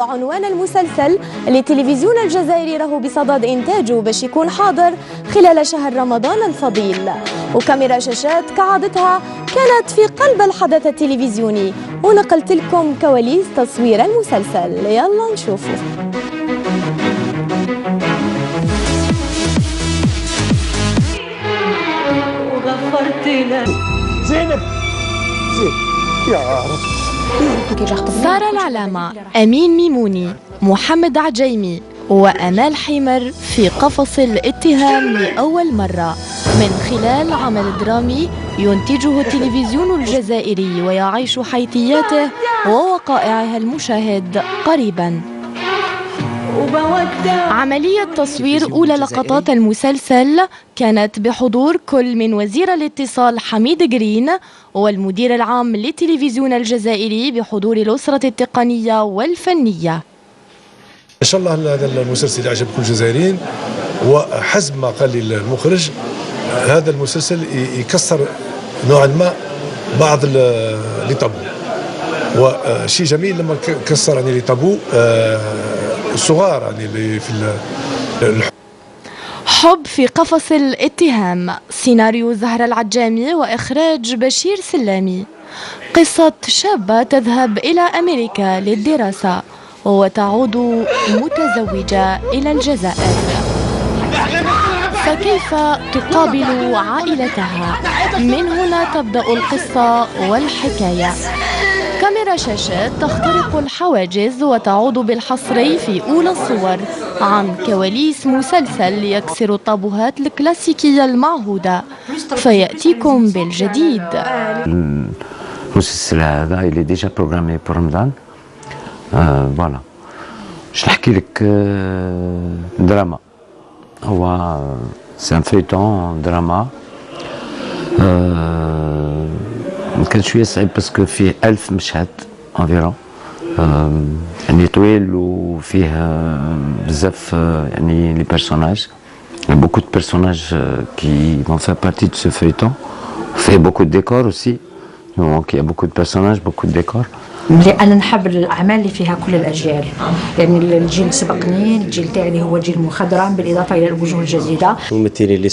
عنوان المسلسل اللي تلفزيون الجزائري راهو بصدد إنتاجه باش يكون حاضر خلال شهر رمضان الفضيل، وكاميرا شاشات كعادتها كانت في قلب الحدث التلفزيوني، ونقلت لكم كواليس تصوير المسلسل. يلا نشوفوا. زينب يا رب. سارة العلامة، أمين ميموني، محمد عجيمي وأمال حمر في قفص الاتهام لأول مرة من خلال عمل درامي ينتجه التلفزيون الجزائري ويعيش حيثياته ووقائعها المشاهد قريبا. عملية تصوير أولى لقطات المسلسل كانت بحضور كل من وزير الاتصال حميد جرين والمدير العام للتلفزيون الجزائري بحضور الأسرة التقنية والفنية. إن شاء الله هذا المسلسل يعجب كل الجزائريين، وحسب ما قال لي المخرج هذا المسلسل يكسر نوعا ما بعض لي طابو، وشيء جميل لما كسر يعني لي طابو الصغار يعني اللي في حب في قفص الاتهام، سيناريو زهرة العجامي وإخراج بشير سلامي. قصة شابة تذهب إلى أمريكا للدراسة وتعود متزوجة إلى الجزائر، فكيف تقابل عائلتها؟ من هنا تبدأ القصة والحكاية. كاميرا شاشات تخترق الحواجز وتعود بالحصري في أولى الصور عن كواليس مسلسل يكسر الطابوهات الكلاسيكية المعهودة، فيأتيكم بالجديد. المسلسل هذا اللي ديجا بروغرامي بور رمضان. فوالا باش نحكي لك دراما، هو سان فيتون دراما. كان شويه صعيب باسكو فيه 1000 مشهد انفيرون، يعني طويل وفيه بزاف يعني لي بيرسوناج، beaucoup de personnages qui vont faire partie de ce feuilleton. fait beaucoup de décors aussi, donc il y a beaucoup de personnages, beaucoup de décors. لأن نحب الأعمال اللي فيها كل الأجيال، يعني الجيل سبقني، الجيل تاعي اللي هو جيل مخضرم بالإضافة إلى الوجوه الجديدة. الممثلين اللي